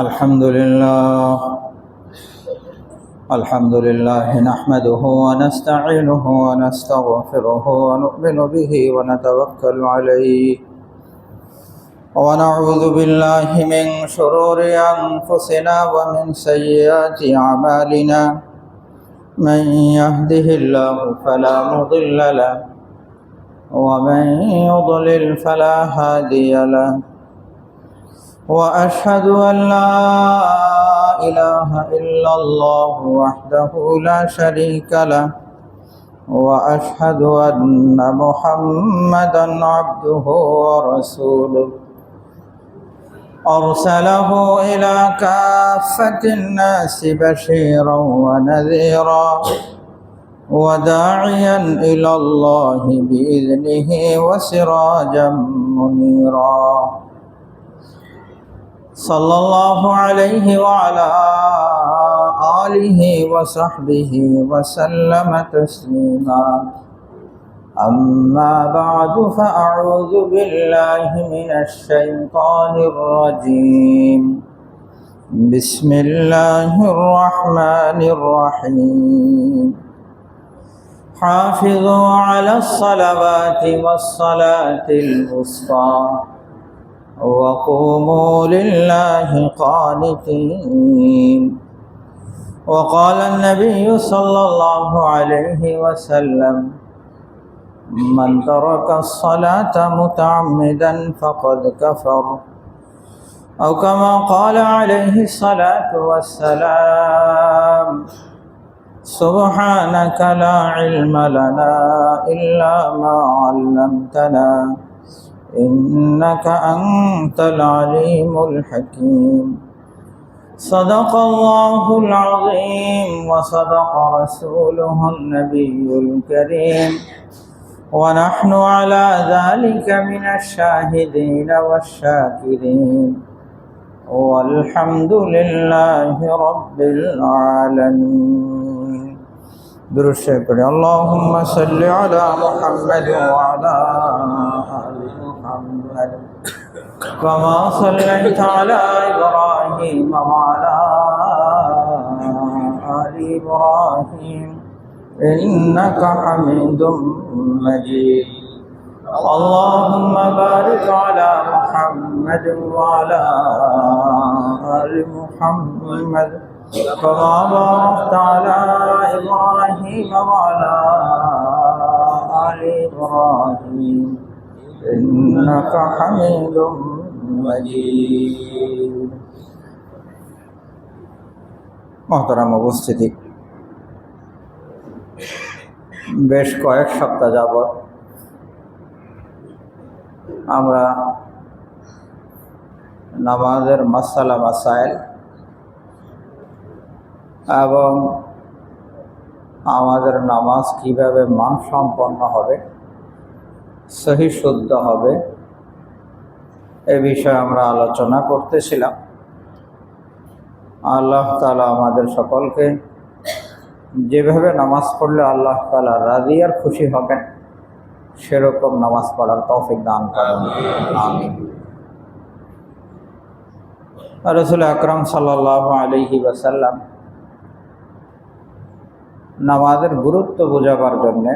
الحمد لله نحمده ونستعينه ونستغفره ونؤمن به ونتوكل عليه ونعوذ بالله من شرور أنفسنا ومن سيئات أعمالنا من يهده الله فلا مضل له ومن يضلل فلا هادي له وأشهد أن لا إله إلا الله وحده لا شريك له وأشهد أن محمدا عبده ورسوله أرسله إلى كافة الناس بشيرا ونذيرا وداعيا إلى الله بإذنه وسراجا منيرا صلى الله عليه وعلى آله وصحبه وسلم تسليما أما بعد فأعوذ بالله من الشيطان الرجيم بسم الله الرحمن الرحيم حافظوا على الصلوات والصلاة الوسطى وقوموا لله قانتين وقال النبي صلى الله عليه وسلم من ترك الصلاة متعمدا فقد كفر أو كما قال عليه الصلاة والسلام سبحانك لا علم لنا إلا ما علمتنا إنك أنت العليم الحكيم صدق الله العظيم وصدق رسوله النبي الكريم ونحن على ذلك من الشاهدين والشاكرين والحمد لله رب العالمين درود شریف پڑھیں اللهم صل على محمد وعلى آل محمد كما صليت على إبراهيم وعلى آل إبراهيم إنك حميد مجيد اللهم بارك على محمد وعلى آل محمد كما باركت على إبراهيم وعلى آل إبراهيم إنك حميد مجيد محترم উপস্থিতি বেশ কয়েক সপ্তাহ যাবত আমরা নামাজের মাসালা মাসাইল এবং আমাদের নামাজ কিভাবে মানসম্পন্ন হবে, সহি শুদ্ধ হবে, এ বিষয়ে আমরা আলোচনা করতেছিলাম। আল্লাহ তাআলা আমাদের সকলকে যেভাবে নামাজ পড়লে আল্লাহ তাআলা রাজি আর খুশি হবেন সেরকম নামাজ পড়ার তৌফিক দান করেন, আমিন। রাসূল আকরাম সাল্লাল্লাহু আলাইহি ওয়াসাল্লাম নামাজের গুরুত্ব বোঝাবার জন্যে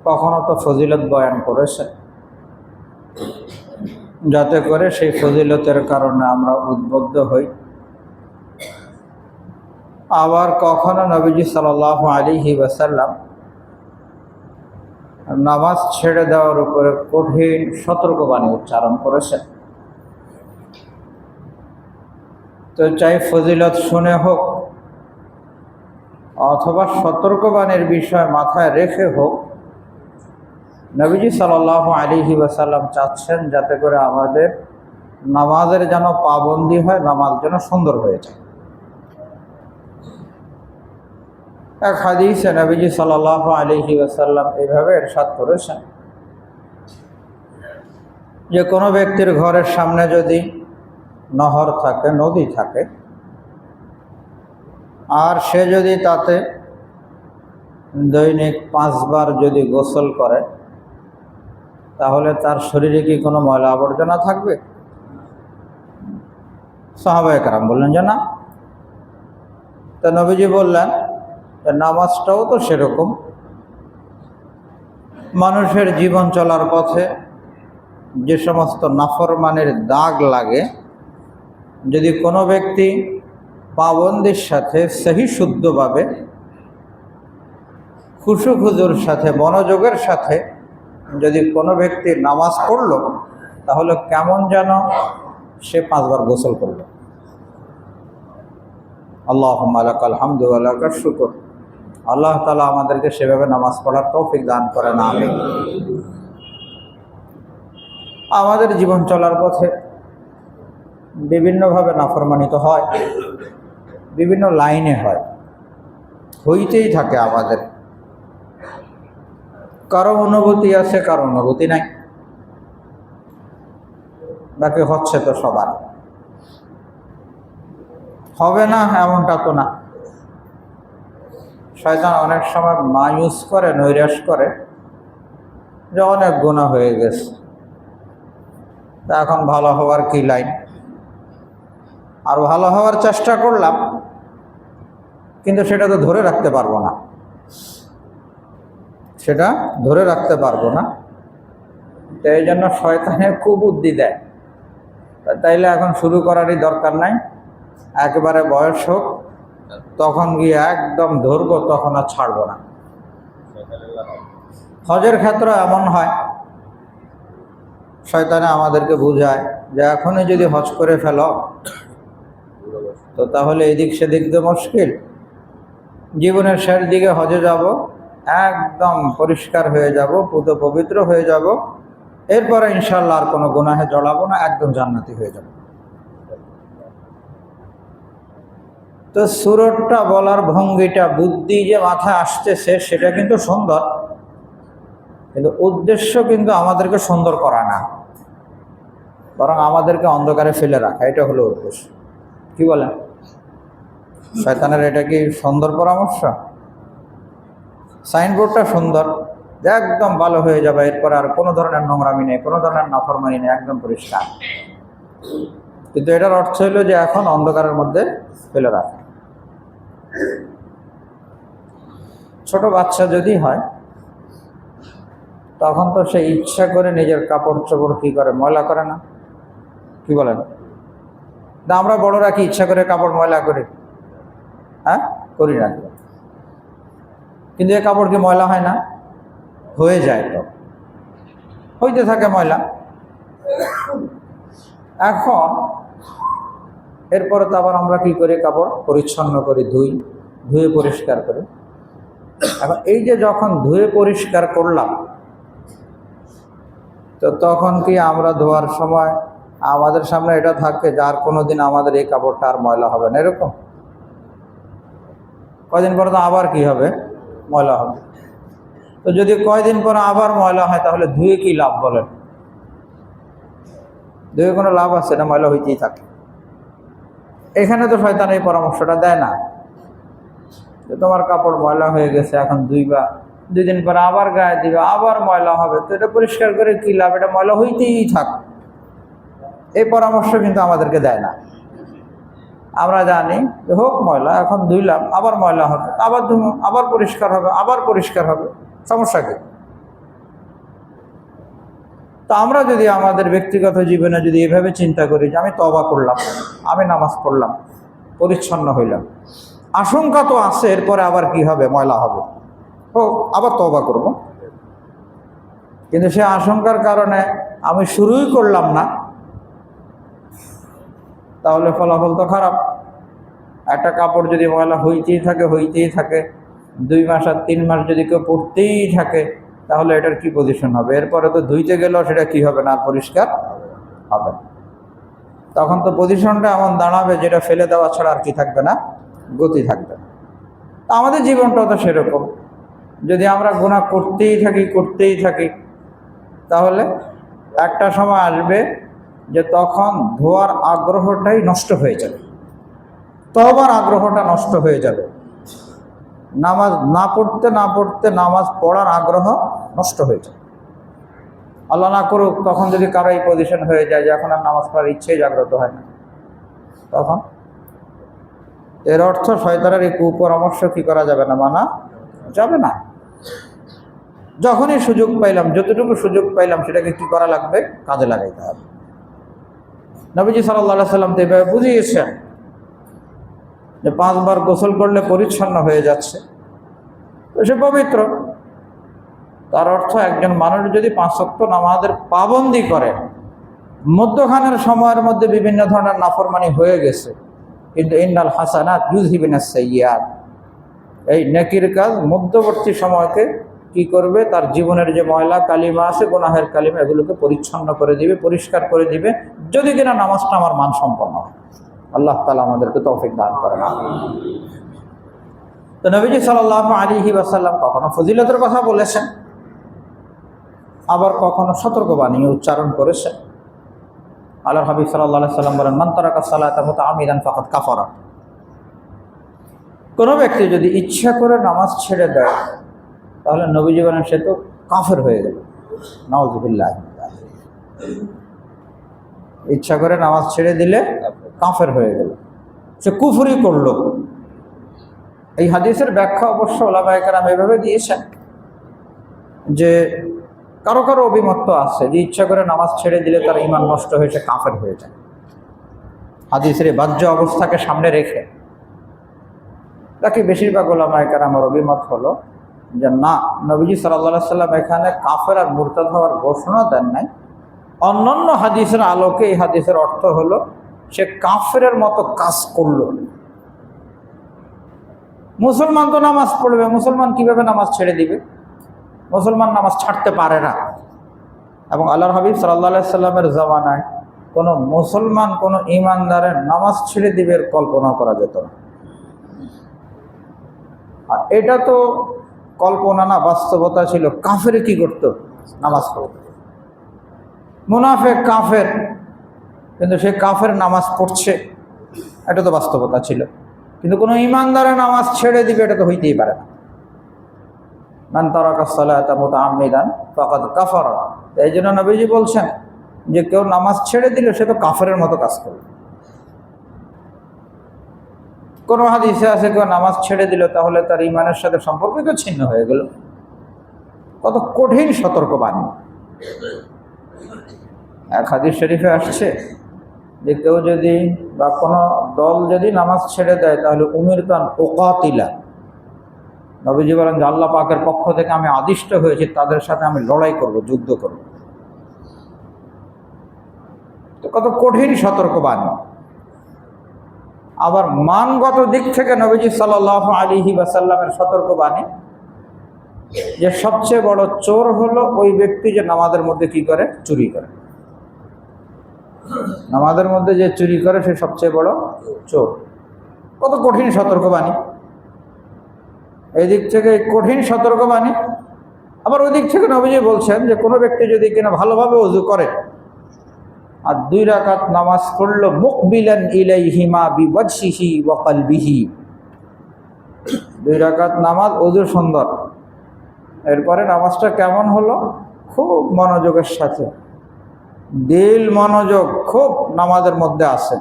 কখনো তো ফজিলত বয়ান করেছেন, যাতে করে সেই ফজিলতের কারণে আমরা উদ্বুদ্ধ হই। আবার কখনো নবীজি সাল্লাল্লাহু আলাইহি ওয়াসাল্লাম নামাজ ছেড়ে দেওয়ার উপরে কঠিন সতর্কবাণী উচ্চারণ করেছেন। তো চাই ফজিলত শুনে হোক অথবা সতর্কবাণীর বিষয় মাথায় রেখে হোক, নবীজি সাল্লাল্লাহু আলাইহি ওয়াসাল্লাম চাচ্ছেন যাতে করে আমাদের নামাজের যেন পাবন্দি হয়, নামাজ যেন সুন্দর হয়ে যায়। এক হাদিসে নবীজি সাল্লাল্লাহু আলাইহি ওয়াসাল্লাম এইভাবে ইরশাদ করেছেন যে কোনো ব্যক্তির ঘরের সামনে যদি নহর থাকে, নদী থাকে, আর সে যদি তাতে দৈনিক 5 বার যদি গোসল করে তাহলে তার শরীরে কি কোনো ময়লা আবর্জনা থাকবে? সাহাবায়ে কেরাম বললেন যে না। তো নবীজি বললেন যে নামাজটাও তো সেরকম। মানুষের জীবন চলার পথে যে সমস্ত নাফরমানের দাগ লাগে, যদি কোনো ব্যক্তি পাবন্দির সাথে সহি শুদ্ধভাবে খুশু খুজুর সাথে মনোযোগের সাথে যদি কোনো ব্যক্তি নামাজ পড়ল, তাহলে কেমন যেন সে 5 বার গোসল করল। আল্লাহুম্মা লাকাল হামদু ওয়া লাকাশ শুকর। আল্লাহ তাআলা আমাদেরকে সেভাবে নামাজ পড়ার তৌফিক দান করেন, আমিন। আমাদের জীবন চলার পথে বিভিন্নভাবে নাফরমানিত হয়, বিভিন্ন লাইনে হয়, হইতেই থাকে। আমাদের কারো অনুভূতি আছে, কারো অনুভূতি নাই, বাকি হচ্ছে তো সবার। হবে না এমনটা তো না। শয়তান অনেক সময় মায়ুস করে, নৈরাশ করে যে অনেক গুনাহ হয়ে গেছে, তা এখন ভালো হওয়ার কি লাইন। আর ভালো হওয়ার চেষ্টা করলাম, কিন্তু সেটা তো ধরে রাখতে পারবো না, সেটা ধরে রাখতে পারবো না। তো এই জন্য শয়তানে কুবুদ্ধি দেয়, তাইলে এখন শুরু করারই দরকার নাই, একেবারে বয়স হোক তখন গিয়ে একদম ধরবো, তখন আর ছাড়বো না। হজের ক্ষেত্রে এমন হয়, শয়তানে আমাদেরকে বুঝায় যে এখনই যদি হজ করে ফেলো তো তাহলে এদিক সেদিক দিয়ে মুশকিল। জীবনের শেষ দিকে হজে যাব, একদম পরিষ্কার হয়ে যাব, পুত পবিত্র হয়ে যাব, এরপরে ইনশাআল্লাহ আর কোনো গুনাহে জড়াবো না, একদম জান্নাতি হয়ে যাব। তো সুরতটা বলার ভঙ্গিটা, বুদ্ধি যে মাথায় আসতেছে সেটা কিন্তু সুন্দর, কিন্তু উদ্দেশ্য কিন্তু আমাদেরকে সুন্দর করা না, বরং আমাদেরকে অন্ধকারে ফেলে রাখা, এটা হলো উদ্দেশ্য। কি বলেন? শয়তানের এটা কি সুন্দর পরামর্শ? সাইনবোর্ডটা সুন্দর, যে একদম ভালো হয়ে যাবে, এরপর আর কোনো ধরনের নোংরামি নেই, কোনো ধরনের নাফরমানি নেই, একদম পরিষ্কার। কিন্তু এটার অর্থ হলো যে এখন অন্ধকারের মধ্যে ফেলে রাখা। ছোট বাচ্চা যদি হয়, তখন তো সে ইচ্ছা করে নিজের কাপড় চোপড় কি করে, ময়লা করে না? কি বলেন? না আমরা বড়রা কি ইচ্ছা করে কাপড় ময়লা করি? হ্যাঁ, করি না। কিন্তু এই কাপড় কি ময়লা হয় না? হয়ে যায়, তো হইতে থাকে ময়লা। এখন এরপরে তো আবার আমরা কি করি, কাপড় পরিচ্ছন্ন করি, ধুয়ে পরিষ্কার করি। এখন এই যে যখন ধুয়ে পরিষ্কার করলাম, তো তখন কি আমরা ধোয়ার সময় আমাদের সামনে এটা থাকে যার কোনোদিন আমাদের এই কাপড়টা আর ময়লা হবে না, এরকম? কয়দিন পরে তো আবার কি হবে, ময়লা হবে। তো যদি কয়দিন পরে আবার ময়লা হয়, তাহলে ধুয়ে কি লাভ বলেন? ধুয়ে কোনো লাভ আছে না? ময়লা হইতেই থাকে। এখানে তো শয়তান এই পরামর্শটা দেয় না যে তোমার কাপড় ময়লা হয়ে গেছে, এখন ধুইবা, 2 দিন পরে আবার গায়ে দিবা, আবার ময়লা হবে, তো এটা পরিষ্কার করে কি লাভ, এটা ময়লা হইতেই থাক। এই পরামর্শ কিন্তু আমাদেরকে দেয় না। আমরা জানি যে হোক ময়লা, এখন ধুইলাম, আবার ময়লা হবে, আবার ধুবো, আবার পরিষ্কার হবে, আবার পরিষ্কার হবে, সমস্যা কি? তো আমরা যদি আমাদের ব্যক্তিগত জীবনে যদি এভাবে চিন্তা করি যে আমি তওবা করলাম, আমি নামাজ পড়লাম, পরিচ্ছন্ন হইলাম, আশঙ্কা তো আছে এরপরে আবার কি হবে, ময়লা হবে, হোক, আবার তওবা করব। কিন্তু সে আশঙ্কার কারণে আমি শুরুই করলাম না, তাহলে ফলাফল তো খারাপ। একটা কাপড় যদি ময়লা হইতেই থাকে 2 মাস আর 3 মাস যদি কেউ পড়তেই থাকে, তাহলে এটার কি পজিশন হবে? এরপরে তো ধুইতে গেলেও সেটা কি হবে না, পরিষ্কার হবে না। তখন তো পজিশনটা এমন দাঁড়াবে যেটা ফেলে দেওয়া ছাড়া আর কি থাকবে না, গতি থাকবে না। আমাদের জীবনটাও তো সেরকম। যদি আমরা গুনাহ করতেই থাকি, তাহলে একটা সময় আসবে যে তখন ধোয়ার আগ্রহটাই নষ্ট হয়ে যাবে, তওবার আগ্রহটা নষ্ট হয়ে যাবে, নামাজ না পড়তে নামাজ পড়ার আগ্রহ নষ্ট হয়ে যাবে। আল্লাহ না করুক তখন যদি কারো এই পজিশন হয়ে যায় যে এখন আর নামাজ পড়ার ইচ্ছেই জাগ্রত হয় না, তখন এর অর্থ শয়তানের এই কুপরামর্শ কি করা যাবে না, মানা যাবে না। যখনই সুযোগ পাইলাম, যতটুকু সুযোগ পাইলাম সেটাকে কি করা লাগবে, কাজে লাগাইতে হবে। নবীজি সাল্লাল্লাহু আলাইহি সাল্লাম তো এভাবে বুঝিয়েছেন যে 5 বার গোসল করলে পরিচ্ছন্ন হয়ে যাচ্ছে, তো সে পবিত্র। তার অর্থ একজন মানুষ যদি 5 ওয়াক্ত নামাজের পাবন্দি করে, মধ্যখানের সময়ের মধ্যে বিভিন্ন ধরনের নাফরমানি হয়ে গেছে, কিন্তু ইন্নাল হাসানাত ইউযহিবুনাস সাইয়্যাত, এই নেকির কাজ মধ্যবর্তী সময়কে কি করবে, তার জীবনের যে ময়লা কালিমা আছে, গুনাহের কালিমা, এগুলোকে পরিচ্ছন্ন করে দিবে, পরিষ্কার করে দিবে, যদি কিনা নামাজটা আমার মানসম্পন্ন হয়। আল্লাহ তাআলা আমাদেরকে তৌফিক দান করেন। তো নবীজি সাল্লাল্লাহু আলাইহি ওয়াসাল্লাম কখনো ফজিলতের কথা বলেছেন, আবার কখনো সতর্কবাণী উচ্চারণ করেছেন। আল্লাহর হাবিব সাল্লাল্লাহু আলাইহি ওয়াসাল্লাম বলেন, মান তারাকা সালাতা মুতাআমিদান ফাকাদ কাফারা। কোনো ব্যক্তি যদি ইচ্ছা করে নামাজ ছেড়ে দেয়, তাহলে নবীজি বলেন সে তো কাফের হয়ে গেল। নাউযুবিল্লাহ। ইচ্ছা করে নামাজ ছেড়ে দিলে কাফের হয়ে গেল, সে কুফরি করলো। এই হাদিসের ব্যাখ্যা অবশ্য উলামায়ে কেরাম এভাবে দিয়েছেন যে কারো কারো অভিমত আছে যে ইচ্ছা করে নামাজ ছেড়ে দিলে তার ঈমান নষ্ট হয়ে সে কাফের হয়ে যায়, হাদিসের এই বাহ্য অবস্থাকে সামনে রেখে। বাকি বেশিরভাগ উলামায়ে কেরামের অভিমত হলো যে না, নবীজি সাল্লাল্লাহু আলাইহি সাল্লাম এখানে কাফের আর মুরতাদ হওয়ার ঘোষণা দেন নাই। অন্যান্য হাদিসের আলোকে এই হাদিসের অর্থ হলো সে কাফেরের মতো কাজ করলো। মুসলমান তো নামাজ পড়বে, মুসলমান কিভাবে নামাজ ছেড়ে দিবে? মুসলমান নামাজ ছাড়তে পারে না। এবং আল্লাহর হাবিব সাল্লাল্লাহু আলাইহি সাল্লামের জামানায় কোনো মুসলমান কোনো ঈমানদারের নামাজ ছেড়ে দিবে এর কল্পনা করা যেত না। আর এটা তো কল্পনা না, বাস্তবতা ছিল। কাফের কি করতো? নামাজ পড়তো। মুনাফিক কাফের, কিন্তু সে কাফের নামাজ পড়ছে, এটা তো বাস্তবতা ছিল। কিন্তু কোনো ঈমানদারের নামাজ ছেড়ে দিবে এটা তো হইতেই পারে না। মান তারাকা সালাতা মুতাআম্মিদান ফাকাদ কাফারা। এই জন্য নবীজি বলছেন যে কেউ নামাজ ছেড়ে দিলে সে তো কাফেরের মতো কাজ করবে। কোনো হাদিসে আছে কেউ নামাজ ছেড়ে দিল তাহলে তার ঈমানের সাথে সম্পর্ক তো ছিন্ন হয়ে গেল। কত কঠিন সতর্কবাণী। এক হাদিস শরীফে আসছে যে কেউ যদি বা কোনো দল যদি নামাজ ছেড়ে দেয় তাহলে উমিরতু আন উকাতিলা, নবীজি বলেন যে আল্লাহ পাকের পক্ষ থেকে আমি আদিষ্ট হয়েছি তাদের সাথে আমি লড়াই করব, যুদ্ধ করব। তো কত কঠিন সতর্কবাণী। আবার মানগত দিক থেকে নবীজি সাল্লাল্লাহু আলাইহি ওয়াসাল্লামের সতর্কবাণী যে সবচেয়ে বড় চোর হলো ওই ব্যক্তি যে নামাজের মধ্যে কি করে, চুরি করে। নামাজের মধ্যে যে চুরি করে সে সবচেয়ে বড় চোর। কত কঠিন সতর্কবাণী। এই দিক থেকে কঠিন সতর্কবাণী। আবার ওই দিক থেকে নবীজি বলছেন যে কোনো ব্যক্তি যদি কিনা ভালোভাবে ওযু করে আর 2 রাকাত নামাজ পড়লো মুকবিলান ইলাইহিমা বিওয়াজহিহি ওয়া কলবিহি, 2 রাকাত নামাজ ওযু সুন্দর, এরপরে নামাজটা কেমন হলো, খুব মনোযোগের সাথে, দিল মনোযোগ খুব নামাজের মধ্যে আছে,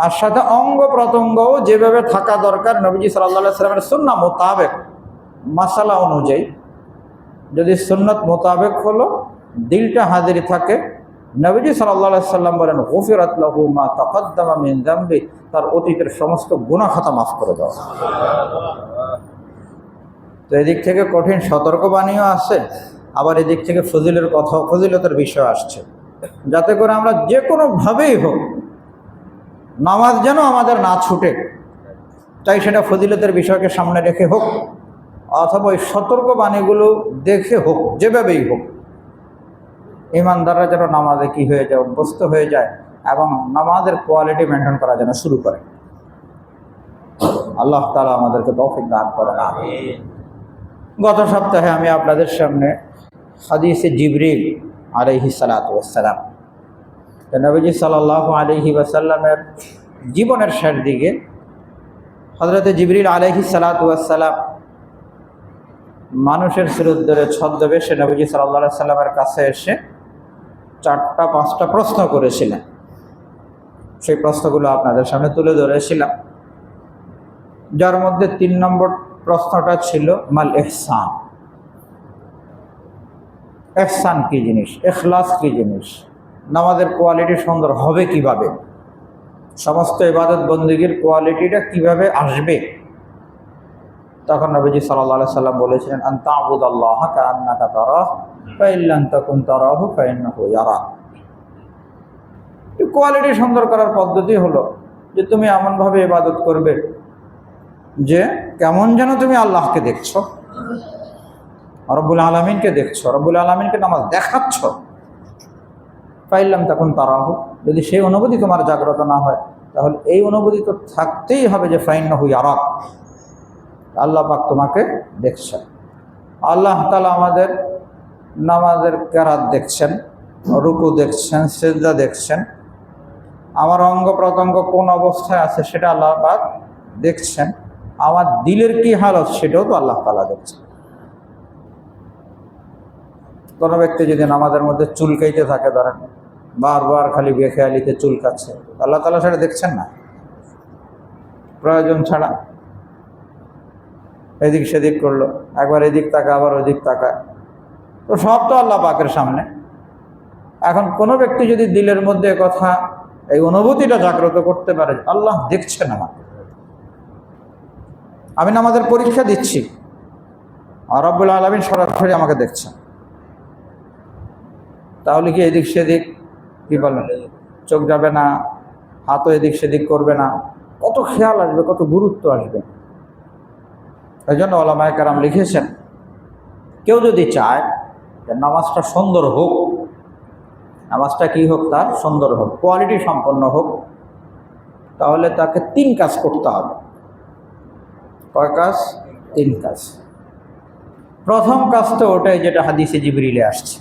আর সাথে অঙ্গ প্রত্যঙ্গও যেভাবে থাকা দরকার নবীজি সাল্লাল্লাহু আলাইহি ওয়াসাল্লামের সুন্নাহ মোতাবেক, মাসালা অনুযায়ী। যদি সুন্নাত মোতাবেক হলো, দিলটা হাজির থাকে, নবীজি সাল্লাল্লাহু আলাইহি ওয়াসাল্লাম বলেন গুফিরাত লাহু মা তাকাদ্দামা মিন যামবি, তার অতীতের সমস্ত গুনাহ খাতা মাফ করে দেওয়া। তো এদিক থেকে কঠিন সতর্কবাণীও আছে, আবার এদিক থেকে ফজিলতের বিষয় আসছে, যাতে করে আমরা যে কোনোভাবেই হোক নামাজ যেন আমাদের না ছুটে, চাই সেটা ফজিলতের বিষয়কে সামনে রেখে হোক অথবা ওই সতর্কবাণীগুলো দেখে হোক, যেভাবেই হোক ঈমানদাররা যেন নামাজে কি হয়ে যায়, অভ্যস্ত হয়ে যায় এবং নামাজের কোয়ালিটি মেনটেন করা যেন শুরু করে। আল্লাহ তাআলা আমাদেরকে তৌফিক দান করেন। গত সপ্তাহে আমি আপনাদের সামনে হাদিসে জিবরিল আলাইহিস সালাতু ওয়াস সালাম, নবীজি সাল্লাল্লাহু আলাইহি ওয়াসাল্লামের জীবনের শেষ দিকে হযরতে জিবরিল আলাইহিস সালাতু ওয়াস সালাম মানুষের সুরত ধরে ছদ্মবেশে নবীজি সাল্লাল্লাহু আলাইহি সাল্লামের কাছে এসে 4টা 5টা প্রশ্ন করেছিলেন। সেই প্রশ্নগুলো আপনাদের সামনে তুলে ধরেছিলাম, যার মধ্যে 3 নম্বর প্রশ্নটা ছিল মাল ইহসান। ইহসান কি জিনিস, ইখলাস কি জিনিস, নামাজের কোয়ালিটি সুন্দর হবে কিভাবে, সমস্ত ইবাদত বন্দেগীর কোয়ালিটিটা কিভাবে আসবে। তখন নবীজি সাল্লাল্লাহু আলাইহি সাল্লাম বলেছিলেন, আন তা'বুদাল্লাহা কাআন্নাকা তারাহু ফাইন লাম তাকুন তারাহু ফাইন্নাহু ইয়ারাক। কোয়ালিটি সুন্দর করার পদ্ধতি হলো যে তুমি এমনভাবে ইবাদত করবে যে কেমন যেন তুমি আল্লাহকে দেখছো, রব্বুল আলামিনকে দেখছো, রব্বুল আলামিনকে নামাজ দেখাচ্ছ। ফাইন লাম তাকুন তারাহু, যদি সেই অনুভূতি তোমার জাগ্রত না হয়, তাহলে এই অনুভূতি তো থাকতেই হবে যে ফাইন্নাহু ইয়ারাক, আল্লাহ পাক তোমাকে দেখছেন। আল্লাহ তাআলা আমাদের নামাজের কেরাত দেখছেন, রুকু দেখছেন, সিজদা দেখছেন, আমার অঙ্গ প্রত্যঙ্গ কোন অবস্থায় আছে সেটা আল্লাহ পাক দেখছেন, আমার দিলের কি হালত সেটাও তো আল্লাহ তাআলা দেখছেন। কোনো ব্যক্তি যদি নামাজের মধ্যে চুলকাইতে থাকে, ধরেন বারবার খালি বেখেয়ালিতে চুলকাচ্ছে, আল্লাহ তাআলা সেটা দেখছেন না, প্রয়োজন ছাড়া এদিক সেদিক করলো, একবার এদিক তাকায় আবার ওদিক তাকায়, তো সব তো আল্লাহ পাকের সামনে। এখন কোনো ব্যক্তি যদি দিলের মধ্যে কথা, এই অনুভূতিটা জাগ্রত করতে পারে, আল্লাহ দেখছেন আমাকে, আমি নামাজের পরীক্ষা দিচ্ছি আর রব্বুল আলামিন সরাসরি আমাকে দেখছেন, তাহলে কি এদিক সেদিক কি বলেন চোখ যাবে না, হাতও এদিক সেদিক করবে না, কত খেয়াল আসবে, কত গুরুত্ব আসবে। এই জন্য ওলামায়ে কেরাম লিখেছেন, কেউ যদি চায় যে নামাজটা সুন্দর হোক, নামাজটা কি হোক, তার সুন্দর হোক, কোয়ালিটি সম্পন্ন হোক, তাহলে তাকে 3 কাজ করতে হবে। কয় কাজ? 3 কাজ। প্রথম কাজ তো ওটাই যেটা হাদিসে জিবরিলে আসছে,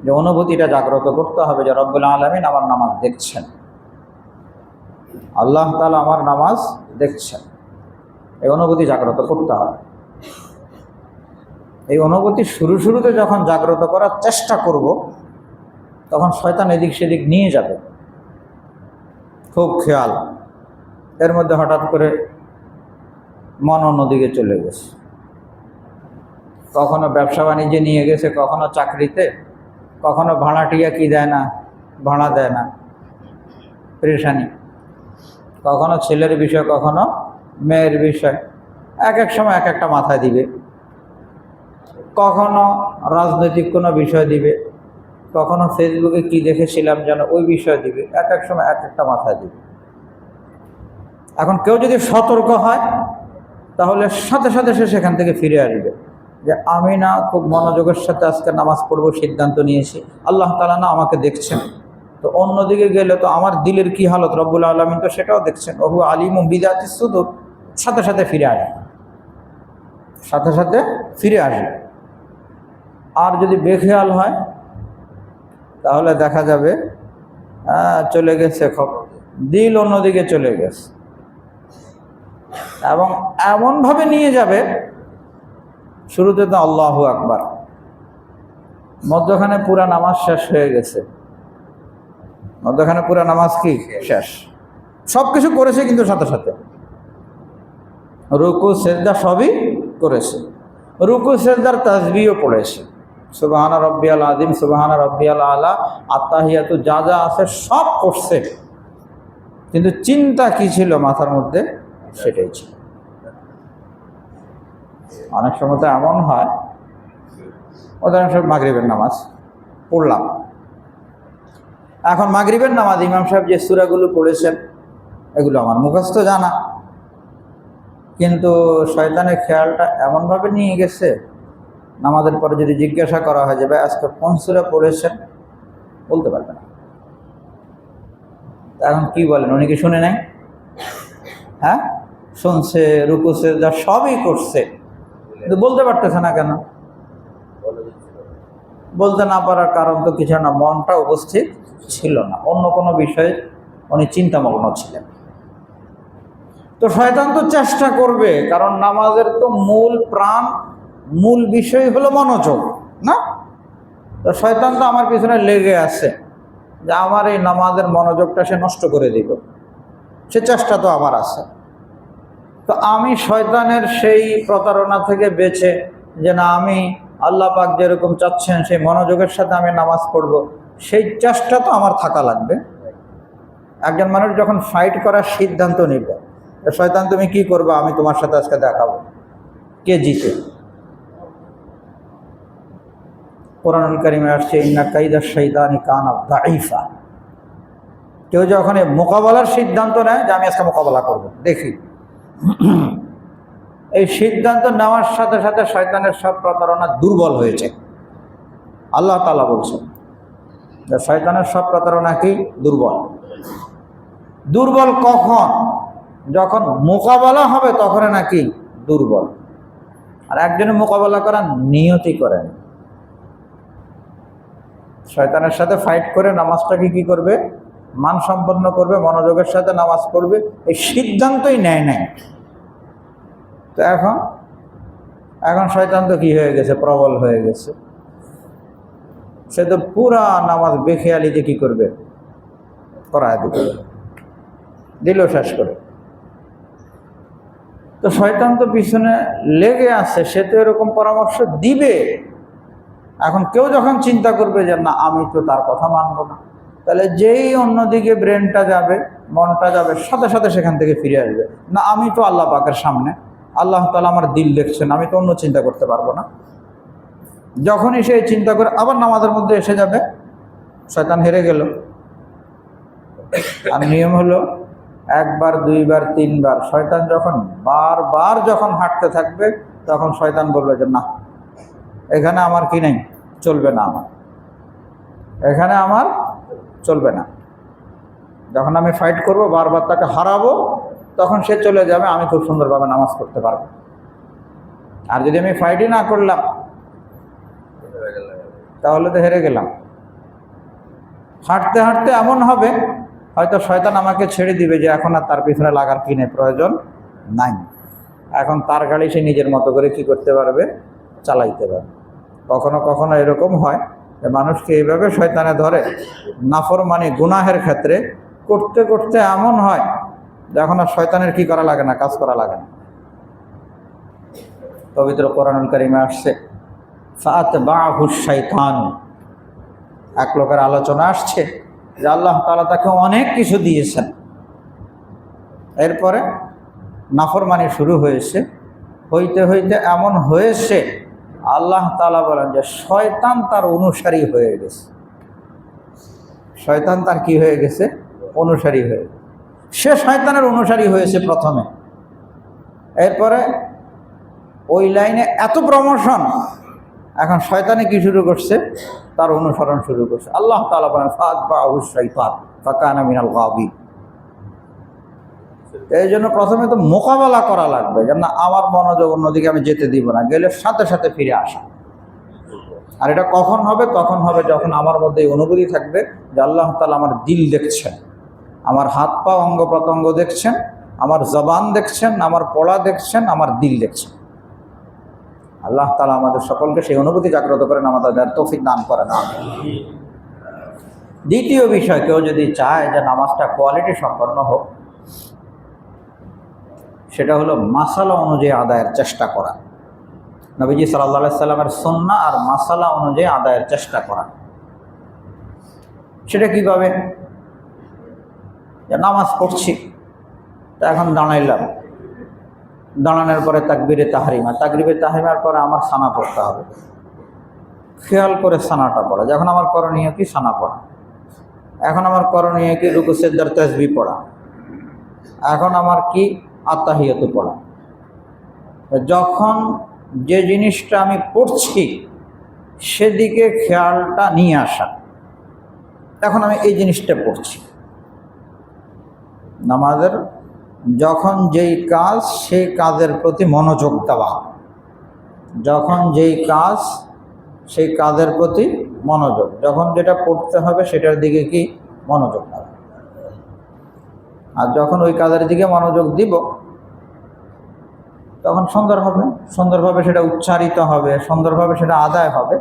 যে অনুভূতিটা জাগ্রত করতে হবে যে রব্বুল আলামিন আমার নামাজ দেখছেন, আল্লাহ তাআলা আমার নামাজ দেখছেন, এই অনুভূতি জাগ্রত করতে হবে। এই অনুভূতি শুরুতে যখন জাগ্রত করার চেষ্টা করব, তখন শয়তান এদিক সেদিক নিয়ে যাবে, খুব খেয়াল, এর মধ্যে হঠাৎ করে মন অন্যদিকে চলে গেছে, কখনো ব্যবসা বাণিজ্যে নিয়ে গেছে, কখনো চাকরিতে, কখনো ভাড়াটিয়া কি দেয় না, ভাড়া দেয় না, পেরেশানি, কখনো ছেলের বিষয়, কখনো মেয়ের বিষয়, এক এক সময় এক একটা মাথায় দিবে, কখনো রাজনৈতিক কোনো বিষয় দিবে, কখনো ফেসবুকে কি দেখেছিলাম যেন ওই বিষয় দিবে, এক এক সময় এক একটা মাথায় দিবে। এখন কেউ যদি সতর্ক হয়, তাহলে সাথে সাথে সে সেখান থেকে ফিরে আসবে, যে আমি না খুব মনোযোগের সাথে আজকে নামাজ পড়বো সিদ্ধান্ত নিয়েছি, আল্লাহ তাআলা না আমাকে দেখছেন, তো অন্যদিকে গেলে তো আমার দিলের কি হালত রব্বুল আলামিন তো সেটাও দেখছেন, ওহু আলিমুম বিযাতিস সুদূর, সাথে সাথে ফিরে আসে, সাথে সাথে ফিরে আসে। আর যদি বেখেয়াল হয়, তাহলে দেখা যাবে চলে গেছে খবর, দিল অন্যদিকে চলে গেছে, এবং এমনভাবে নিয়ে যাবে, শুরুতে তো আল্লাহু আকবার, মধ্যখানে পুরা নামাজ শেষ হয়ে গেছে, মধ্যখানে পুরা নামাজ কি শেষ, সব কিছু করেছে, কিন্তু সাথে সাথে রুকু সিজদা সবই করেছে, রুকু সিজদার তাসবিহও পড়েছে, সুবহানা রাব্বিয়াল আযীম, সুবহানা রাব্বিয়াল আলা, আত্তাহিয়াতু, যা যা আছে সব করছে, কিন্তু চিন্তা কি ছিল মাথার মধ্যে, সেটাই ছিল। অনেক সময় তো এমন হয়, উদাহরণস্বরূপ মাগরিবের নামাজ পড়লাম, এখন মাগরিবের নামাজ ইমাম সাহেব যে সূরাগুলো পড়েছেন এগুলো আমার মুখস্থ জানা, কিন্তু শয়তানের খেয়ালটা এমনভাবে নিয়ে গেছে, নামাজের পরে যদি জিজ্ঞাসা করা হয় যে ভাই আজকে কোন সূরা পড়েছেন, বলতে পারবে না। এখন কি বলেন, উনি কি শুনে নাই? হ্যাঁ, শুনছে, রুকু সিজদা সবই করছে, কিন্তু বলতে পারতেছে না কেন? বলতে না পারার কারণ তো কিছু না, মনটা উপস্থিত ছিল না, অন্য কোনো বিষয়ে উনি চিন্তামগ্ন ছিলেন। তো শয়তান তো চেষ্টা করবে, কারণ নামাজের তো মূল প্রাণ, মূল বিষয় হলো মনোযোগ, না? তো শয়তান তো আমার পিছনে লেগে আছে, যে আমার এই নামাজের মনোযোগটা সে নষ্ট করে দিল, সে চেষ্টা তো আমার আছে। তো আমি শয়তানের সেই প্রতারণা থেকে বেঁচে যে না, আমি আল্লাহ পাক যেরকম চাচ্ছেন সেই মনোযোগের সাথে আমি নামাজ পড়ব, সেই চেষ্টা তো আমার থাকা লাগবে। একজন মানুষ যখন ফাইট করার সিদ্ধান্ত নিবে, শয়তান তুমি কি করবে, আমি তোমার সাথে আজকে দেখাবো কে জিতে। কোরআনুল কারীমে আসছে ইন্না কাইদাশ শাইতানি কানা দাঈফা। কেউ যখন মোকাবেলার সিদ্ধান্ত নেয় যে আমি আজকে মোকাবেলা করব, দেখি, এই সিদ্ধান্ত নেওয়ার সাথে সাথে শয়তানের সব প্রতারণা দুর্বল হয়েছে। আল্লাহ তাআলা বলছেন যে শয়তানের সব প্রতারণা কি দুর্বল। দুর্বল কখন? যখন মোকাবেলা হবে তখন নাকি দুর্বল। আর একজনের মোকাবেলা করার নিয়তি করেন, শয়তানের সাথে ফাইট করে নামাজটাকে কি করবে, মানসম্পন্ন করবে, মনোযোগের সাথে নামাজ পড়বে, এই সিদ্ধান্তই নেয় নাই। তো এখন শয়তান তো কি হয়ে গেছে, প্রবল হয়ে গেছে। সে তো পুরা নামাজ বেখেয়ালিতে কি করবে, করায় দিল শেষ করে। তো শয়তান তো পিছনে লেগে আছে, সে তো এরকম পরামর্শ দিবে। এখন কেউ যখন চিন্তা করবে যে না আমি তো তার কথা মানব না, তাহলে যেই অন্যদিকে ব্রেনটা যাবে, মনটা যাবে, সাথে সাথে সেখান থেকে ফিরে আসবে, না আমি তো আল্লাহ পাকের সামনে, আল্লাহ তাআলা আমার দিল দেখছেন, আমি তো অন্য চিন্তা করতে পারবো না। যখনই সে চিন্তা করে আবার নামাজের মধ্যে এসে যাবে, শয়তান হেরে গেল। আর নিয়ম হলো একবার, দুইবার, তিনবার, শয়তান যখন বারবার যখন হাঁটতে থাকবে তখন শয়তান বলবে যে না, এখানে আমার কি নেই, চলবে না, এখানে আমার চলবে না। যখন আমি ফাইট করব, বারবার তাকে হারাবো, তখন সে চলে যাবে, আমি খুব সুন্দরভাবে নামাজ পড়তে পারবো। আর যদি আমি ফাইটই না করলাম তাহলে তো হেরে গেলাম। হাঁটতে হাঁটতে এমন হবে হয়তো শয়তান আমাকে ছেড়ে দিবে যে এখন আর তার পিছনে লাগার কি নেই, প্রয়োজন নাই। এখন তার গাড়ি সে নিজের মতো করে কি করতে পারবে, চালাইতে পারবে। কখনো কখনো এরকম হয় যে মানুষকে এইভাবে শয়তানে ধরে, নাফরমানি গুনাহের ক্ষেত্রে করতে করতে এমন হয় যে এখন আর শয়তানের কি করা লাগে না, কাজ করা লাগে না। পবিত্র কোরআনুল কারীমে আসছে ফাতবাহু শাইতান। এক লোকের আলোচনা আসছে যে আল্লাহ তাআলা তাকে অনেক কিছু দিয়েছেন, এরপরে নাফরমানি শুরু হয়েছে, হইতে হইতে এমন হয়েছে আল্লাহ তাআলা বলেন যে শয়তান তার অনুসারী হয়ে গেছে। শয়তান তার কি হয়ে গেছে, অনুসারী হয়ে গেছে। সে শয়তানের অনুসারী হয়েছে প্রথমে, এরপরে ওই লাইনে এত প্রমোশন, এখন শয়তানে কি শুরু করছে, তার অনুসরণ শুরু করছে। আল্লাহ তাআলা বলেন ফাতবাহু শাইতান ফাকানা মিনাল গাবিন। এই জন্য প্রথমে তো মোকাবেলা করা লাগবে যে না, আমার মনোযোগ অন্যদিকে আমি যেতে দিব না, গেলে সাথে সাথে ফিরে আসা। আর এটা কখন হবে, তখন হবে যখন আমার মধ্যে এই অনুভূতি থাকবে যে আল্লাহ তাআলা আমার দিল দেখছেন, আমার হাত পা অঙ্গ প্রত্যঙ্গ দেখছেন, আমার জবান দেখছেন, আমার পড়া দেখছেন, আমার দিল দেখছেন। আল্লাহ তাআলা আমাদের সকলকে সেই অনুভূতি জাগ্রত করেন, আমাদের তৌফিক দান করেন। দ্বিতীয় বিষয়, কেউ যদি চায় যে নামাজটা কোয়ালিটি সম্পন্ন হোক, সেটা হলো মাসালা অনুযায়ী আদায়ের চেষ্টা করা। নবীজি সাল্লাল্লাহু আলাইহি সাল্লামের সুন্নাহ আর মাসালা অনুযায়ী আদায়ের চেষ্টা করা। সেটা কীভাবে? যে নামাজ পড়ছি, তা এখন দাঁড়াইলাম, দাঁড়ানোর পরে তাকবীরে তাহরিমা, তাকবীরে তাহরিমার পরে আমার সানা পড়তে হবে। খেয়াল করে সানাটা পড়া, যখন আমার করণীয় কি সানা পড়া, এখন আমার করণীয় কি রুকু সিজদার তাসবিহ পড়া, এখন আমার কি আত্তাহিয়াত পড়া। যখন যে জিনিসটা আমি পড়ছি সেদিকে খেয়ালটা নিয়ে আসা, এখন আমি এই জিনিসটা পড়ছি। নামাজের যখন যেই কাজ সেই কাজের প্রতি মনোযোগ দেওয়া, যখন যেই কাজ সেই কাজের প্রতি মনোযোগ, যখন যেটা পড়তে হবে সেটার দিকে কি মনোযোগ দেওয়া। আর যখন ওই কাজের দিকে মনোযোগ দিব তখন সুন্দরভাবে সেটা উচ্চারিত হবে, সুন্দরভাবে সেটা আদায় হবে।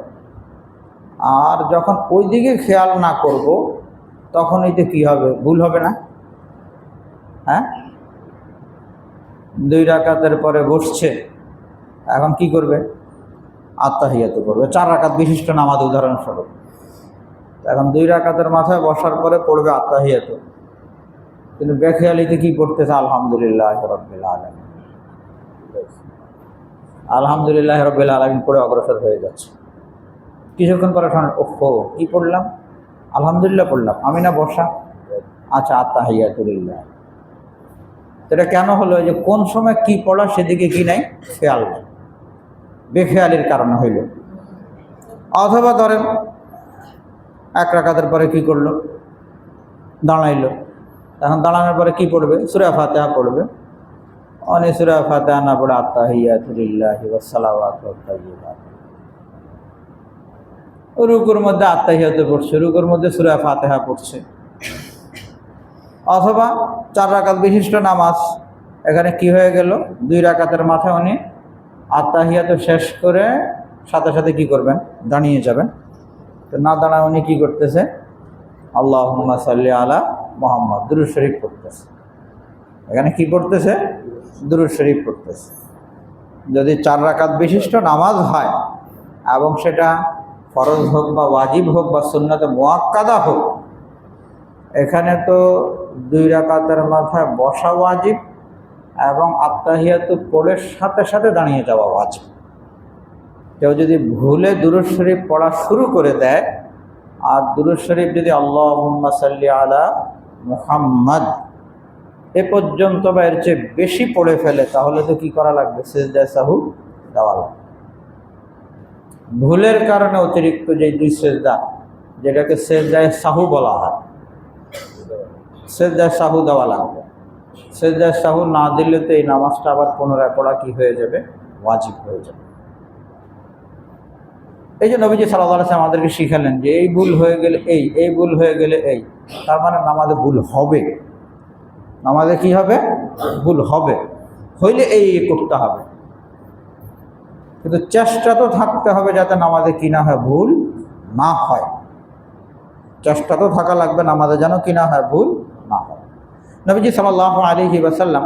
আর যখন ওই দিকে খেয়াল না করব, তখনই তো কী হবে, ভুল হবে না? হ্যাঁ, 2 রাকাতের পরে বসছে, এখন কি করবে? আত্তাহিয়াতু করবে। 4 রাকাত বিশিষ্ট নামাজ উদাহরণস্বরূপ। এখন 2 রাকাতের মাথায় বসার পরে পড়বে আত্তাহিয়াতু, কিন্তু বেখেয়ালিতে কি পড়তেছে? আলহামদুলিল্লাহ রাব্বিল আলামিন, আলহামদুলিল্লাহ রাব্বিল আলামিন পড়ে অগ্রসর হয়ে যাচ্ছে। কিছুক্ষণ পরে শোনেন, ওহো কি পড়লাম? আলহামদুলিল্লাহ পড়লাম, আমি না বসা? আচ্ছা, আত্তাহিয়াতু লিল্লাহ। এটা কেন হলো? যে কোন সময় কি পড়া সেদিকে কি নাই, খেয়াল নেই, বেখেয়ালির কারণে হইল। অথবা ধরেন 1 রাকাতের পরে কি করলো? দাঁড়াইলো। এখন দাঁড়ানোর পরে কি পড়বে? সূরা ফাতিহা পড়বে। অনেক সূরা ফাতিহা না পড়ে আত্তাহিয়াতু লিল্লাহি ওয়াস সালাওয়াতু ওয়াত তাইয়্যিবাত। রুকুর মধ্যে আত্তাহিয়াতু পড়ছে, রুকুর মধ্যে সূরা ফাতিহা পড়ছে। অথবা 4 রাকাত বিশিষ্ট নামাজ, এখানে কি হয়ে গেল? 2 রাকাতের মাথায় উনি আত্তাহিয়াতু শেষ করে সাথে সাথে কি করবেন? দাঁড়িয়ে যাবেন। তো না দাঁড়ায় উনি কি করতেছে? আল্লাহুম্মা সাল্লি আলা মুহাম্মদ, দুরূদ শরীফ পড়তেছে। এখানে কি পড়তেছে? দুরূদ শরীফ পড়তেছে। যদি 4 রাকাত বিশিষ্ট নামাজ হয় এবং সেটা ফরজ হোক বা ওয়াজিব হোক বা সুন্নাতে মুআক্কাদা হোক, এখানে তো 2 রাকাতের মাথায় বসা ওয়াজিব এবং আত্তাহিয়াতু পড়ে সাথে সাথে দাঁড়িয়ে যাওয়া ওয়াজিব। কেউ যদি ভুলে দুরূদ শরীফ পড়া শুরু করে দেয়, আর দুরূদ শরীফ যদি আল্লাহুম্মা সাল্লি আলা মুহাম্মদ এ পর্যন্ত বা এর চেয়ে বেশি পড়ে ফেলে, তাহলে তো কি করা লাগবে? সিজদায়ে সাহু দেওয়া লাগবে। ভুলের কারণে অতিরিক্ত যে 2 সিজদা, যেটাকে সিজদায়ে সাহু বলা হয়, সিজদায়ে সাহু দেওয়া লাগবে। সিজদায়ে সাহু না দিলে তো এই নামাজটা আবার পুনরায় পড়া কি হয়ে যাবে? ওয়াজিব হয়ে যাবে। এই যে নবীজি সাল্লাল্লাহু আলাইহি ওয়াসাল্লাম আমাদেরকে শিখালেন যে এই ভুল হয়ে গেলে এই ভুল হয়ে গেলে এই, তার মানে নামাজে ভুল হবে। নামাজে কি হবে? ভুল হবে। হইলে এই করতে হবে, কিন্তু চেষ্টা তো থাকতে হবে যাতে নামাজে কি না হয়? ভুল না হয়। চেষ্টা তো থাকা লাগবে নামাজে যেন কি না হয়? ভুল না হয়। নবীজি সাল্লাল্লাহু আলাইহি ওয়াসাল্লাম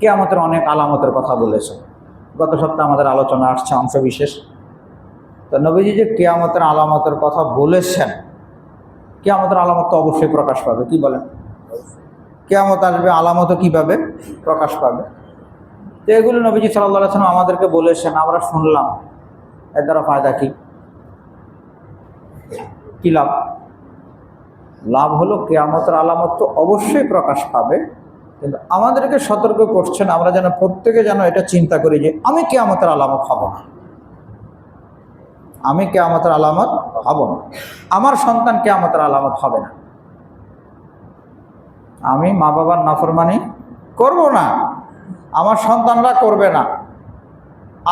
কিয়ামতের অনেক আলামতের কথা বলেছেন। গত সপ্তাহে আমাদের আলোচনা আসছে অংশ বিশেষ। তো নবীজি যে কিয়ামতের আলামতের কথা বলেছেন, কিয়ামতের আলামত তো অবশ্যই প্রকাশ পাবে। কি বলেন? কিয়ামত আসবে, আলামতও কীভাবে প্রকাশ পাবে? তো এগুলো নবীজি সাল্লাল্লাহু আলাইহি ওয়াসাল্লাম আমাদেরকে বলেছেন, আমরা শুনলাম। এর দ্বারা ফায়দা কি? কি লাভ? লাভ হলো কিয়ামতের আলামত তো অবশ্যই প্রকাশ পাবে, কিন্তু আমাদেরকে সতর্ক করছেন আমরা যেন প্রত্যেকে যেন এটা চিন্তা করি যে আমি কিয়ামতের আলামত হব না, আমি কিয়ামতের আলামত হব না, আমার সন্তান কিয়ামতের আলামত হবে না, আমি মা বাবার নাফরমানি করব না, আমার সন্তানরা করবে না,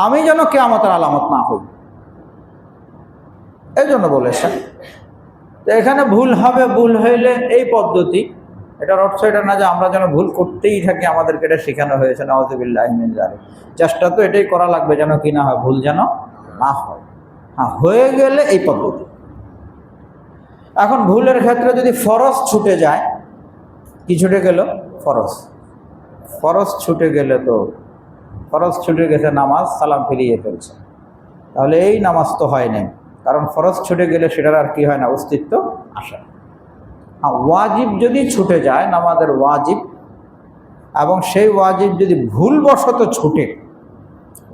আমি যেন কিয়ামতের আলামত না হই, এই জন্য বলেছেন। তো এখানে ভুল হবে, ভুল হইলে এই পদ্ধতি, এটার অর্থ এটা না যে আমরা যেন ভুল করতেই থাকি, আমাদেরকে এটা শেখানো হয়েছে নাউযুবিল্লাহি মিন যালিক। চেষ্টা তো এটাই করা লাগবে যেন কি না হয়? ভুল যেন না হয়। হ্যাঁ, হয়ে গেলে এই পদ্ধতি। এখন ভুলের ক্ষেত্রে যদি ফরজ ছুটে যায়, কি ছুটে গেল? ফরজ। ফরজ ছুটে গেলে তো ফরজ ছুটে গেছে, নামাজ সালাম ফিরিয়ে ফেলছে, তাহলে এই নামাজ তো হয় নাই, কারণ ফরজ ছুটে গেলে সেটার আর কি হয় না? অস্তিত্ব আসে না। ওয়াজিব যদি ছুটে যায়, নামাজের ওয়াজিব, এবং সেই ওয়াজিব যদি ভুলবশত ছুটে,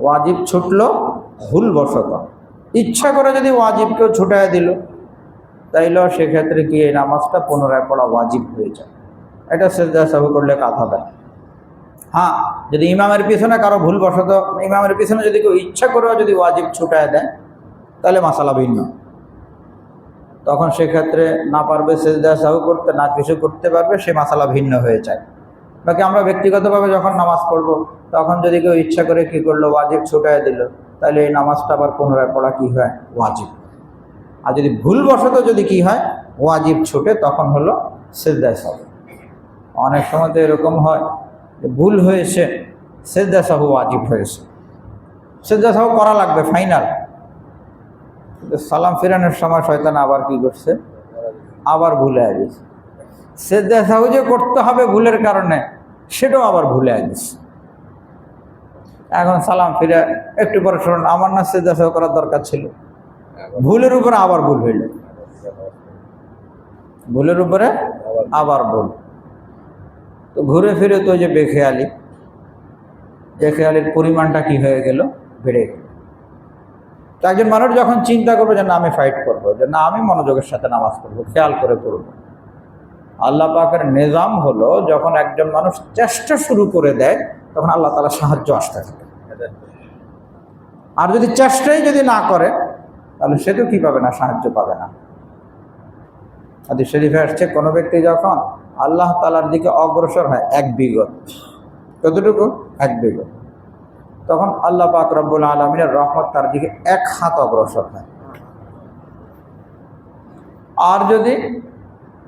ওয়াজিব ছুটলো ভুলবশত, ইচ্ছা করে যদি ওয়াজিবকেও ছুটায় দিল, তাইলেও সেক্ষেত্রে কি এই নামাজটা পুনরায় পড়া ওয়াজিব হয়ে যায়। এটা সিজদা সাহু করলে কাজ হবে। হ্যাঁ, যদি ইমামের পিছনে কারো ভুলবশত, ইমামের পিছনে যদি কেউ ইচ্ছা করেও যদি ওয়াজিব ছুটায় দেয়, তাহলে মাসালা ভিন্ন। তখন সেক্ষেত্রে না পারবে সিজদা সাহু করতে, না কিছু করতে পারবে, সে মাসালা ভিন্ন হয়ে যায়। বাকি আমরা ব্যক্তিগতভাবে যখন নামাজ পড়বো, তখন যদি কেউ ইচ্ছা করে কি করলো? ওয়াজিব ছুটায় দিল, তাহলে এই নামাজটা আবার পুনরায় পড়া কি হয়? ওয়াজিব। আর যদি ভুলবশত যদি কি হয়? ওয়াজিব ছুটে, তখন হলো সিজদা সাহু। অনেক সময় তো এরকম হয় যে ভুল হয়েছে, সিজদা সাহু ওয়াজিব হয়েছে, সিজদা সাহু করা লাগবে ফাইনাল, সালাম ফিরানোর সময় শয়তান আবার কি করছে? আবার ভুলে গেছে। সেজদা সাহু যে করতে হবে ভুলের কারণে, সেটাও আবার ভুলে গেছে। এখন সালাম ফিরে একটু পরে শুনুন, আমার না সেজদা সাহু করার দরকার ছিল, ভুলের উপরে আবার ভুল হইল, ভুলের উপরে আবার ভুল। তো ঘুরে ফিরে তো যে বেখেয়ালির পরিমাণটা কি হয়ে গেল, বেড়ে গেল। তো একজন মানুষ যখন চিন্তা করবে যে না আমি ফাইট করবো, যে না আমি মনোযোগের সাথে নামাজ পড়বো, খেয়াল করে পড়বো, আল্লাহ পাকের নিজাম হলো যখন একজন মানুষ চেষ্টা শুরু করে দেয় তখন আল্লাহ তাআলা সাহায্য আসতে থাকে। আর যদি চেষ্টাই যদি না করে তাহলে সে তো কি পাবে না, সাহায্য পাবে না। হাদিস শরীফে আসছে কোনো ব্যক্তি যখন আল্লাহ তাআলার দিকে অগ্রসর হয় এক বিগত, কতটুকু, এক বিগত, তখন আল্লাহ পাক রব্বুল আলামিনের রহমত তার দিকে এক হাত অগ্রসর হয়। আর যদি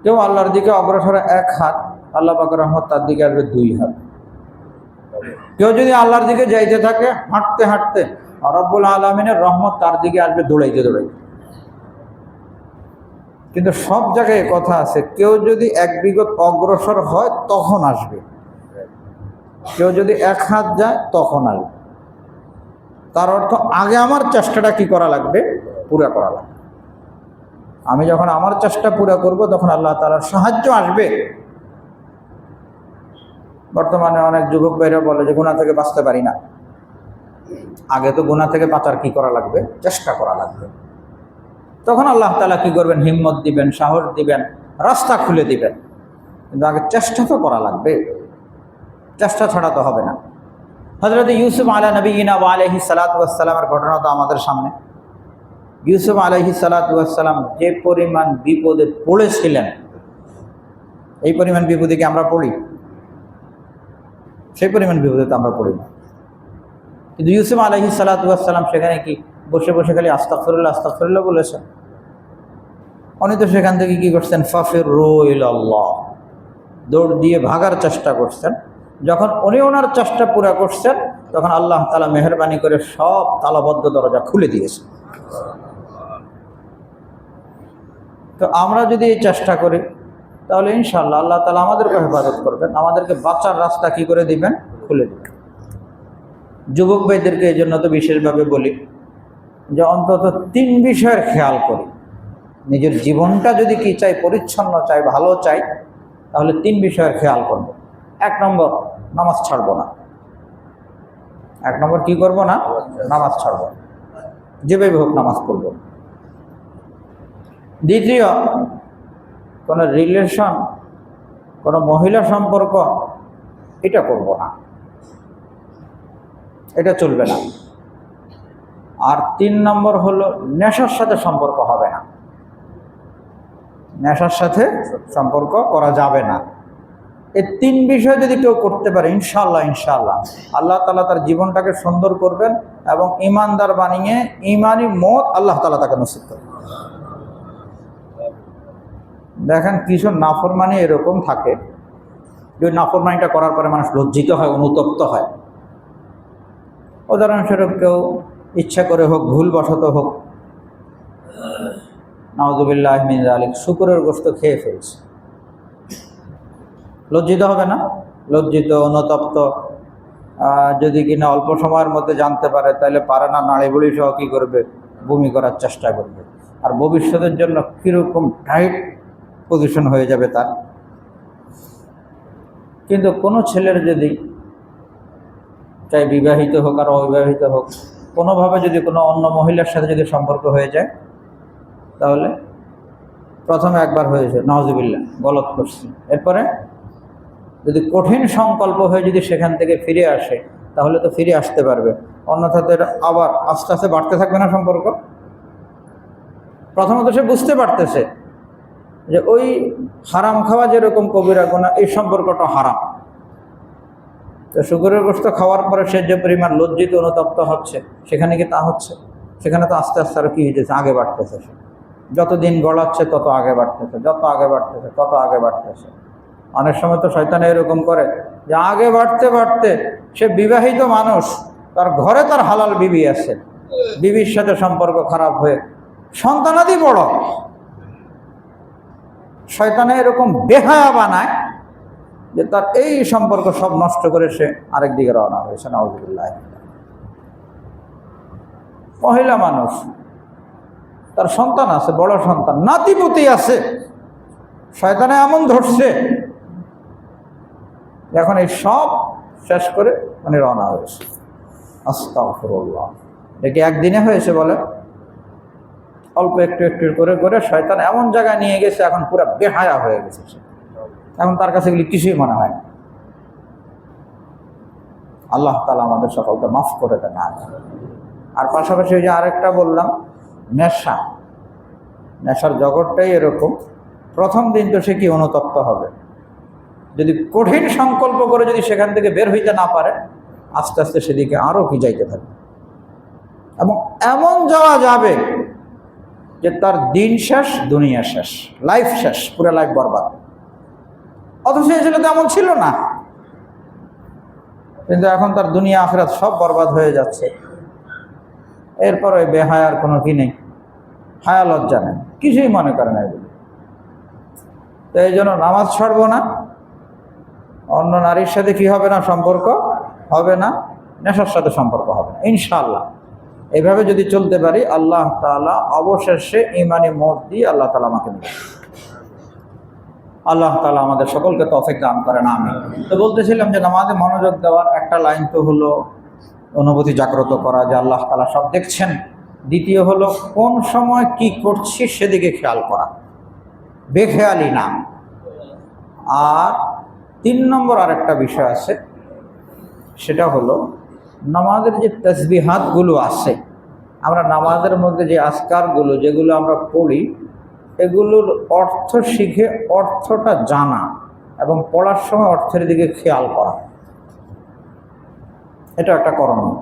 কেউ আল্লাহর দিকে অগ্রসর এক হাত, আল্লাহ পাকের রহমত তার দিকে আসবে 2 হাত। কেউ যদি আল্লাহর দিকে যাইতে থাকে হাঁটতে হাঁটতে, রব্বুল আলামিনের রহমত তার দিকে আসবে দৌড়াইতে দৌড়াইতে। কিন্তু সব জায়গায় কথা আছে, কেউ যদি এক বিগত অগ্রসর হয় তখন আসবে, কেউ যদি এক হাত যায় তখন আসবে। তার অর্থ আগে আমার চেষ্টাটা কি করা লাগবে, পুরা করা লাগবে। আমি যখন আমার চেষ্টা পুরা করব তখন আল্লাহ তাআলার সাহায্য আসবে। বর্তমানে অনেক যুবক ভাইরা বলে যে গুনাহ থেকে বাঁচতে পারি না। আগে তো গুনাহ থেকে বাঁচার কি করা লাগবে, চেষ্টা করা লাগবে। তখন আল্লাহ তাআলা কি করবেন, হিম্মত দিবেন, সাহস দিবেন, রাস্তা খুলে দিবেন। কিন্তু আগে চেষ্টা তো করা লাগবে, চেষ্টা ছাড়া তো হবে না। হযরত ইউসুফ আলা নবিয়িনা ওয়া আলাইহিস সালাতু ওয়াস সালামের ঘটনা তো আমাদের সামনে। ইউসুফ আলাইহিস সালাতু ওয়াস সালাম যে পরিমাণ বিপদে পড়েছিলেন, এই পরিমাণ বিপদে কি আমরা পড়ি? সেই পরিমাণ বিপদে তো আমরা পড়ি না। কিন্তু ইউসুফ আলাইহিস সালাতু ওয়াস সালাম সেখানে কি বসে বসে খালি আস্তাগফিরুল্লাহ আস্তাগফিরুল্লাহ বলেছেন? উনি তো সেখান থেকে কি করছেন, ফাফিরু ইলাল্লাহ, দৌড় দিয়ে ভাগার চেষ্টা করছেন। যখন উনি ওনার চেষ্টা পুরা করছেন তখন আল্লাহ তাআলা মেহেরবানি করে সব তালাবদ্ধ দরজা খুলে দিয়েছেন। তো আমরা যদি এই চেষ্টা করি তাহলে ইনশাআল্লাহ আল্লাহ তাআলা আমাদেরকে হেফাজত করবেন, আমাদেরকে বাঁচার রাস্তা কি করে দিবেন, খুলে দিবেন। যুবক ভাইদেরকে এই জন্য তো বিশেষভাবে বলি যে অন্তত 3 বিষয়ের খেয়াল করি। নিজের জীবনটা যদি কি চাই, পরিচ্ছন্ন চাই, ভালো চাই, তাহলে 3 বিষয়ের খেয়াল করব। 1 নম্বর, নামাজ ছাড়ব না। 1 নম্বর কি করব না, নামাজ ছাড়ব, যেভাবে হোক নামাজ পড়ব। দ্বিতীয়, কোনো রিলেশন, কোনো মহিলা সম্পর্ক, এটা করব না, এটা চলবে না। আর 3 নম্বর হলো নেশার সাথে সম্পর্ক হবে না, নেশার সাথে সম্পর্ক করা যাবে না। এই 3 বিষয় যদি কেউ করতে পারে ইনশাআল্লাহ ইনশাআল্লাহ আল্লাহ তাআলা তার জীবনটাকে সুন্দর করবেন এবং ঈমানদার বানিয়ে ঈমানি মত আল্লাহ তাআলা তাকে নসিব করবেন। দেখেন কিছু নাফরমানি এরকম থাকে যে নাফরমানিটা করার পরে মানুষ লজ্জিত হয়, অনুতপ্ত হয়। উদাহরণস্বরূপ কেউ ইচ্ছা করে হোক, ভুলবশত হোক, নাউযুবিল্লাহি মিন যালিক, শুকরের গোশত খেয়ে ফেলছে, লজ্জিত হবে না? লজ্জিত, অনুতপ্ত। যদি কিনা অল্প সময়ের মধ্যে জানতে পারে তাহলে পারে না, নাড়িবুড়ি সহ কী করবে, বমি করার চেষ্টা করবে। আর ভবিষ্যতের জন্য কীরকম টাইট পজিশন হয়ে যাবে তার। কিন্তু কোনো ছেলের যদি, চাই বিবাহিত হোক আর অবিবাহিত হোক, কোনোভাবে যদি কোনো অন্য মহিলার সাথে যদি সম্পর্ক হয়ে যায়, তাহলে প্রথমে একবার হয়েছে নাউযুবিল্লাহ, গলত করছি, এরপরে যদি কঠিন সংকল্প হয়ে যদি সেখান থেকে ফিরে আসে তাহলে তো ফিরে আসতে পারবে, অন্যথা তো আবার আস্তে আস্তে বাড়তে থাকবে না সম্পর্ক। প্রথমত সে বুঝতে পারতেছে যে ওই হারাম খাওয়া যেরকম কবিরা গুনাহ, এই সম্পর্কটা হারাম। তো শুকরের গোশত খাওয়ার পরে সে যে পরিমাণ লজ্জিত, অনুতপ্ত হচ্ছে, সেখানে কি তা হচ্ছে? সেখানে তো আস্তে আস্তে আরও কী হইতেছে, আগে বাড়তেছে। সে যত দিন গড়াচ্ছে তত আগে বাড়তেছে, যত আগে বাড়তেছে তত আগে বাড়তেছে। অনেক সময় তো শয়তান এরকম করে যে আগে বাড়তে বাড়তে সে বিবাহিত মানুষ, তার ঘরে তার হালাল বিবি আছে, বিবির সাথে সম্পর্ক খারাপ হয়ে সন্তানাদি বড়, শয়তানে এরকম বেহায়া বানায় যে তার এই সম্পর্ক সব নষ্ট করে সে আরেক দিকে রওনা হয়েছে। নাউযুবিল্লাহ। মহিলা মানুষ, তার সন্তান আছে, বড় সন্তান, নাতিপুতি আছে, শয়তানে এমন ধরছে এখন এই সব শেষ করে মানে রওনা হয়েছে। আস্তাগফিরুল্লাহ। দেখি একদিনে হয়েছে বলে? অল্প একটু একটু করে করে শয়তান এমন জায়গায় নিয়ে গেছে, এখন পুরো বেহায়া হয়ে গেছে সে। এখন তার কাছে এগুলি কিছুই মনে হয় না। আল্লাহ তাআলা আমাদের সকলকে মাফ করে দেন। আর পাশাপাশি ওই যে আরেকটা বললাম, নেশা, নেশার জগৎটাই এরকম। প্রথম দিন তো সে কি অনুতপ্ত হবে, যদি কঠিন সংকল্প করে যদি সেখান থেকে বের হইতে না পারে, আস্তে আস্তে সেদিকে আরও কি যাইতে থাকবে, এবং এমন যাওয়া যাবে যে তার দিন শেষ, দুনিয়া শেষ, লাইফ শেষ, পুরো লাইফ বরবাদ। অথচ এই ছেলে তো এমন ছিল না, কিন্তু এখন তার দুনিয়া আখিরাত সব বরবাদ হয়ে যাচ্ছে। এরপর ওই বেহায়ার কোনো কি নেই, হায়া লজ্জা নেই, কিছুই মনে করে না এগুলো। তো এই জন্য নামাজ ছাড়বো না, অন্য নারীর সাথে কি হবে না, সম্পর্ক হবে না, নেশার সাথে সম্পর্ক হবে না ইনশাআল্লাহ। এইভাবে যদি চলতে পারি, আল্লাহ তাআলা অবশেষে ঈমানি মত দিয়ে আল্লাহ তাআলা আমাকে নেবে। আল্লাহ তাআলা আমাদের সকলকে তৌফিক দান করেন, আমিন। তো বলতেছিলাম যে নামাজে মনোযোগ দেওয়ার একটা লাইন তো হলো অনুভূতি জাগ্রত করা যে আল্লাহ তাআলা সব দেখছেন। দ্বিতীয় হলো কোন সময় কি করছি সেদিকে খেয়াল করা, বেখেয়ালি না। আর 3 নম্বর আরেকটা বিষয় আছে, সেটা হলো নামাজের যে তাসবিহাতগুলো আছে, আমরা নামাজের মধ্যে যে আজকারগুলো যেগুলো আমরা পড়ি, এগুলোর অর্থ শিখে অর্থটা জানা এবং পড়ার সময় অর্থের দিকে খেয়াল করা, এটা একটা করণীয়।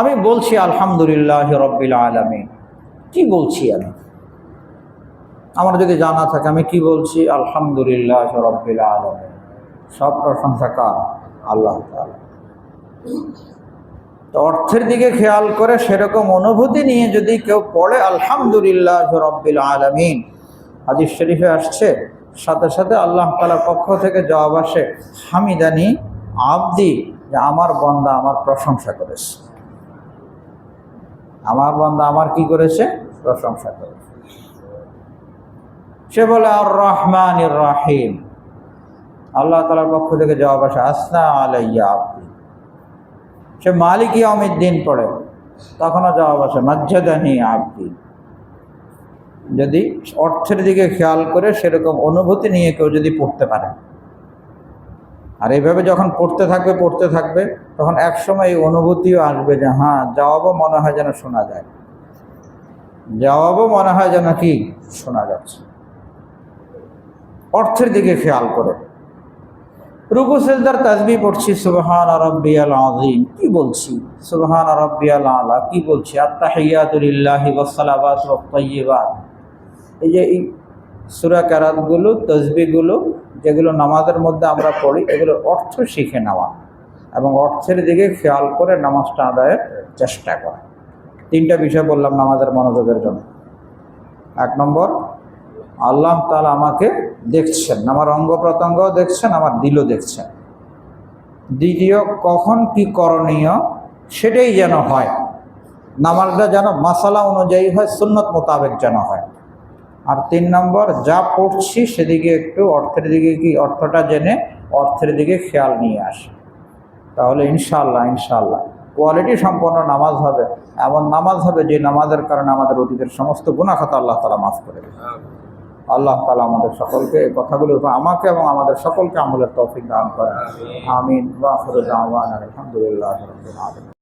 আমি বলছি আলহামদুলিল্লাহ রাব্বিল আলামিন, কি বলছি আমি? আমার যদি জানা থাকে আমি কি বলছি? আলহামদুলিল্লাহ রাব্বিল আলামিন। সব প্রশংসা কার? আল্লাহ তাআলা। তো অর্থের দিকে খেয়াল করে সেরকম অনুভূতি নিয়ে যদি কেউ পড়ে আলহামদুলিল্লাহ রাব্বিল আলামিন, হাদিস শরীফে আসছে সাথে সাথে আল্লাহ তাআলার পক্ষ থেকে জবাব আসে, হামিদানি আবদি, যে আমার বান্দা আমার প্রশংসা করেছে। আমার বান্দা আমার কি করেছে? প্রশংসা করেছে। সে বলে আর রহমানির রহিম, আল্লাহ তাআলার পক্ষ থেকে জবাব আসে আসনা আলাইয়া আবদি। সে মালিক ইয়াউমিদ্দিন পড়ে, তখনও জবাব আসে মাজ্জাদানি আবদি। যদি অর্থের দিকে খেয়াল করে সেরকম অনুভূতি নিয়ে কেউ যদি পড়তে পারে, আর এইভাবে যখন পড়তে থাকবে তখন একসময় এই অনুভূতিও আসবে যে হ্যাঁ, জবাবও মনে হয় যেন শোনা যায়, জবাবও মনে হয় যেন কি শোনা যাচ্ছে। অর্থের দিকে খেয়াল করে রুকু সিজদার তাসবিহ পড়ছি, সুবহান রাব্বিয়াল আযীম, কি বলছি? সুবহান রাব্বিয়াল আলা, কি বলছি? আত-তাহিয়াতু লিল্লাহি ওয়াস সালাওয়াতু ওয়াত তাইয়্যিবাত। এই যে এই সূরা কেরাতগুলো, তাসবিহগুলো যেগুলো নামাজের মধ্যে আমরা পড়ি, এগুলোর অর্থ শিখে নেওয়া এবং অর্থের দিকে খেয়াল করে নামাজটা আদায়ের চেষ্টা করা। 3টা বিষয় বললাম নামাজের মনোযোগের জন্য। 1 নম্বর, আল্লাহ তাআলা আমাকে দেখছেন, আমার অঙ্গ প্রত্যঙ্গও দেখছেন, আমার দিলও দেখছেন। দ্বিতীয়, কখন কি করণীয় সেটাই যেন হয়, নামাজটা যেন মাসালা অনুযায়ী হয়, সুন্নত মোতাবেক যেন হয়। আর 3 নম্বর, যা পড়ছি সেদিকে একটু অর্থের দিকে কি অর্থটা জেনে অর্থের দিকে খেয়াল নিয়ে আসে, তাহলে ইনশাআল্লাহ কোয়ালিটি সম্পন্ন নামাজ হবে। এমন নামাজ হবে যে নামাজের কারণে আমাদের অতীতের সমস্ত গুনাহ খাতা আল্লাহ তাআলা মাফ করে দেবেন। আল্লাহ তাআলা আমাদের সকলকে এই কথাগুলোর উপর আমাকে এবং আমাদের সকলকে আমলের তৌফিক দান করেন, আমিন। ওয়া আখিরু দাওয়ানা আলহামদুলিল্লাহি রাব্বিল আলামিন।